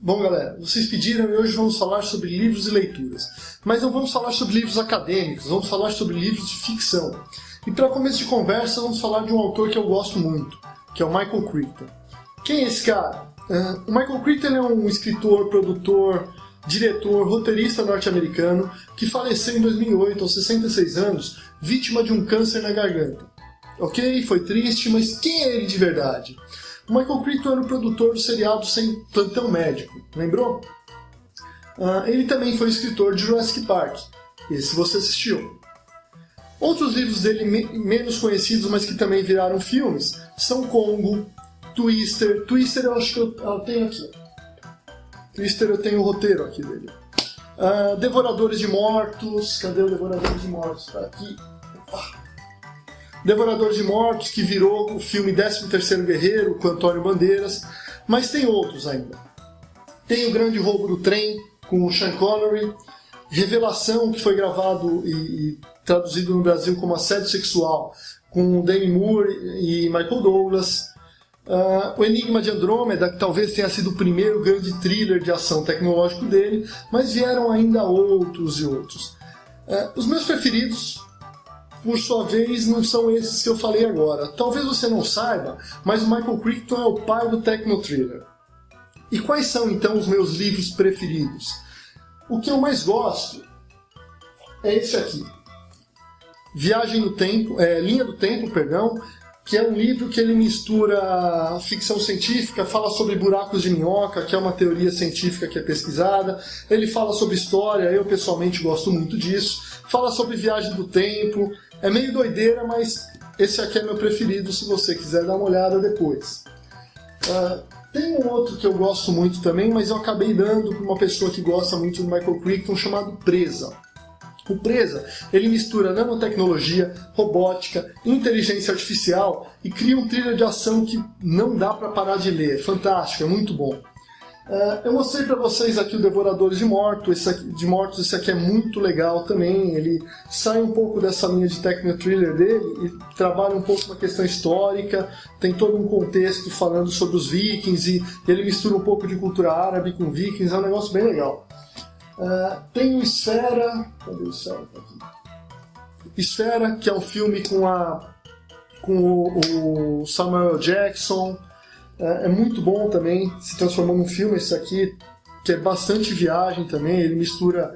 Bom, galera, vocês pediram e hoje vamos falar sobre livros e leituras. Mas não vamos falar sobre livros acadêmicos, vamos falar sobre livros de ficção. E para começo de conversa, vamos falar de um autor que eu gosto muito, que é o Michael Crichton. Quem é esse cara? O Michael Crichton é um escritor, produtor, diretor, roteirista norte-americano que faleceu em 2008, aos 66 anos, vítima de um câncer na garganta. Ok, foi triste, mas quem é ele de verdade? O Michael Crichton era o produtor do seriado Sem Plantão Médico, lembrou? Ele também foi escritor de Jurassic Park, esse você assistiu. Outros livros dele menos conhecidos, mas que também viraram filmes, são Congo, Twister. Twister eu acho que eu tenho aqui. Twister eu tenho o roteiro aqui dele. Devoradores de Mortos. Cadê o Devoradores de Mortos? Tá aqui. Devoradores de Mortos, que virou o filme 13º Guerreiro, com Antônio Bandeiras. Mas tem outros ainda. Tem O Grande Roubo do Trem, com o Sean Connery. Revelação, que foi gravado e traduzido no Brasil como Assédio Sexual, com Demi Moore e Michael Douglas. O Enigma de Andrômeda, que talvez tenha sido o primeiro grande thriller de ação tecnológico dele, mas vieram ainda outros e outros. Os meus preferidos, por sua vez, não são esses que eu falei agora. Talvez você não saiba, mas o Michael Crichton é o pai do techno-thriller. E quais são, então, os meus livros preferidos? O que eu mais gosto é esse aqui. Linha do Tempo, que é um livro que ele mistura ficção científica, fala sobre buracos de minhoca, que é uma teoria científica que é pesquisada, ele fala sobre história, eu pessoalmente gosto muito disso, fala sobre viagem do tempo, é meio doideira, mas esse aqui é meu preferido se você quiser dar uma olhada depois. Tem um outro que eu gosto muito também, mas eu acabei dando para uma pessoa que gosta muito do Michael Crichton, chamado Presa. O Presa, ele mistura nanotecnologia, robótica, inteligência artificial e cria um thriller de ação que não dá para parar de ler. É fantástico, é muito bom. Eu mostrei para vocês aqui o Devoradores de Mortos. Esse aqui é muito legal também. Ele sai um pouco dessa linha de techno-thriller dele e trabalha um pouco uma questão histórica. Tem todo um contexto falando sobre os vikings e ele mistura um pouco de cultura árabe com vikings. É um negócio bem legal. Tem o Esfera. Cadê o Esfera? Esfera, que é um filme com o Samuel Jackson. É muito bom também, se transformou num filme esse aqui, que é bastante viagem também. Ele mistura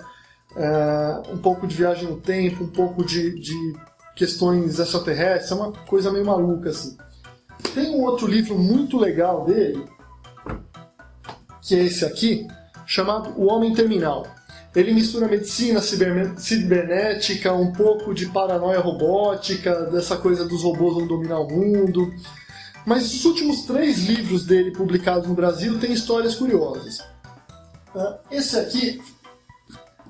um pouco de viagem no tempo, um pouco de questões extraterrestres. É uma coisa meio maluca assim. Tem um outro livro muito legal dele, que é esse aqui, chamado O Homem Terminal. Ele mistura medicina cibernética, um pouco de paranoia robótica, dessa coisa dos robôs vão dominar o mundo. Mas os últimos 3 livros dele publicados no Brasil têm histórias curiosas. Esse aqui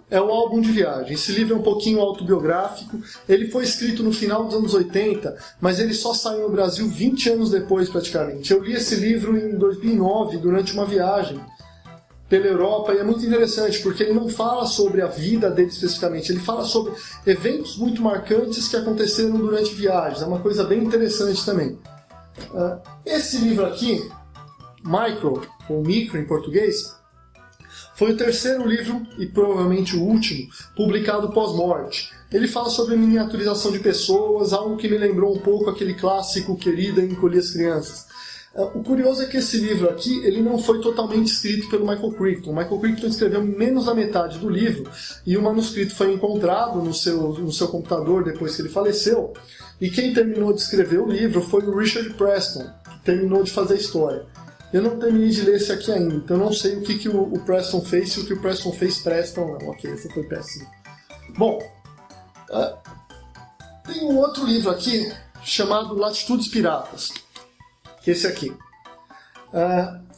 é o Álbum de Viagem. Esse livro é um pouquinho autobiográfico. Ele foi escrito no final dos anos 80, mas ele só saiu no Brasil 20 anos depois, praticamente. Eu li esse livro em 2009, durante uma viagem pela Europa, e é muito interessante, porque ele não fala sobre a vida dele especificamente, ele fala sobre eventos muito marcantes que aconteceram durante viagens. É uma coisa bem interessante também. Esse livro aqui, Micro, ou Micro em português, foi o terceiro livro, e provavelmente o último, publicado pós-morte. Ele fala sobre miniaturização de pessoas, algo que me lembrou um pouco aquele clássico Querida, Encolhi as Crianças. O curioso é que esse livro aqui, ele não foi totalmente escrito pelo Michael Crichton. O Michael Crichton escreveu menos da metade do livro, e o manuscrito foi encontrado no seu computador depois que ele faleceu. E quem terminou de escrever o livro foi o Richard Preston, que terminou de fazer a história. Eu não terminei de ler esse aqui ainda, então eu não sei o que o Preston fez, se o que o Preston fez presta ou não. Ok, esse foi péssimo. Bom, tem um outro livro aqui chamado Latitudes Piratas, que é esse aqui.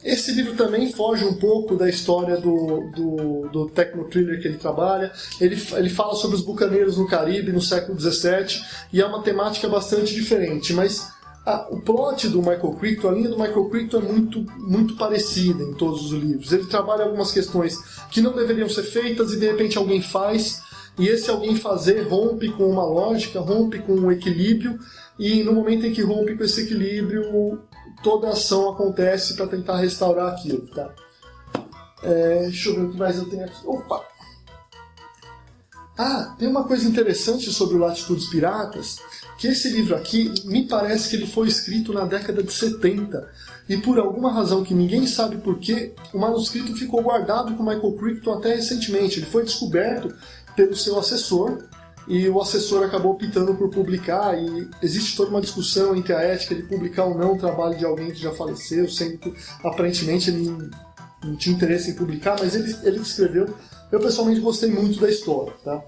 Esse livro também foge um pouco da história do techno-thriller que ele trabalha. Ele fala sobre os bucaneiros no Caribe no século XVII e é uma temática bastante diferente, mas o plot do Michael Crichton, a linha do Michael Crichton é muito, muito parecida em todos os livros. Ele trabalha algumas questões que não deveriam ser feitas e de repente alguém faz, e esse alguém fazer rompe com uma lógica, rompe com um equilíbrio, e no momento em que rompe com esse equilíbrio, toda a ação acontece para tentar restaurar aquilo. Tá? Deixa eu ver o que mais eu tenho aqui. Opa! Tem uma coisa interessante sobre o Latitudes Piratas, que esse livro aqui, me parece que ele foi escrito na década de 70, e por alguma razão que ninguém sabe porquê, o manuscrito ficou guardado com Michael Crichton até recentemente. Ele foi descoberto pelo seu assessor, e o assessor acabou optando por publicar, e existe toda uma discussão entre a ética de publicar ou não o trabalho de alguém que já faleceu, sendo que aparentemente ele não tinha interesse em publicar, mas ele escreveu. Eu pessoalmente gostei muito da história, tá?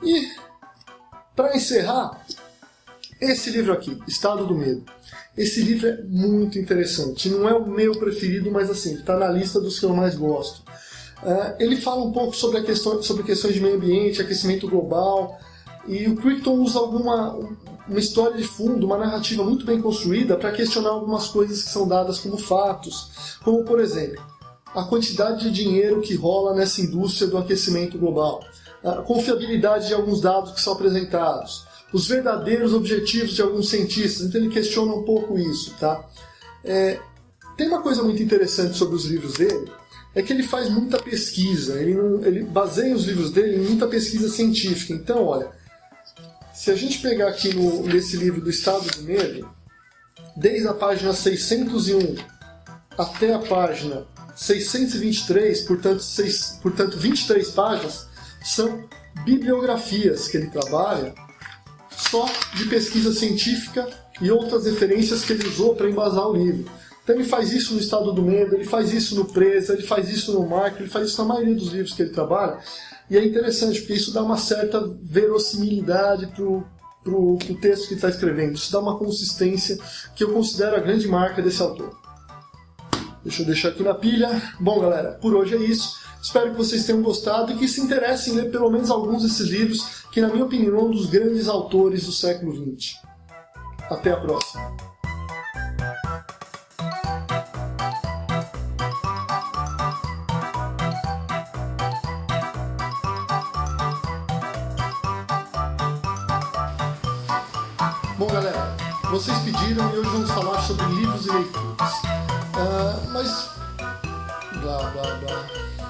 E, para encerrar, esse livro aqui, Estado do Medo. Esse livro é muito interessante. Não é o meu preferido, mas assim, está na lista dos que eu mais gosto. Ele fala um pouco sobre questões de meio ambiente, aquecimento global, e o Crichton usa uma história de fundo, uma narrativa muito bem construída para questionar algumas coisas que são dadas como fatos, como, por exemplo, a quantidade de dinheiro que rola nessa indústria do aquecimento global, a confiabilidade de alguns dados que são apresentados, os verdadeiros objetivos de alguns cientistas. Então ele questiona um pouco isso, tá? Tem uma coisa muito interessante sobre os livros dele, é que ele faz muita pesquisa, ele baseia os livros dele em muita pesquisa científica. Então, olha, se a gente pegar aqui nesse livro do Estado do Medo, desde a página 601 até a página 623, portanto 23 páginas, são bibliografias que ele trabalha só de pesquisa científica e outras referências que ele usou para embasar o livro. Então ele faz isso no Estado do Medo, ele faz isso no Presa, ele faz isso no Marco, ele faz isso na maioria dos livros que ele trabalha. E é interessante, porque isso dá uma certa verossimilidade pro texto que ele está escrevendo. Isso dá uma consistência que eu considero a grande marca desse autor. Deixa eu deixar aqui na pilha. Bom, galera, por hoje é isso. Espero que vocês tenham gostado e que se interessem em ler pelo menos alguns desses livros, que na minha opinião é um dos grandes autores do século XX. Até a próxima. Bom, galera, vocês pediram e hoje vamos falar sobre livros e leituras. Mas... blá, blá, blá...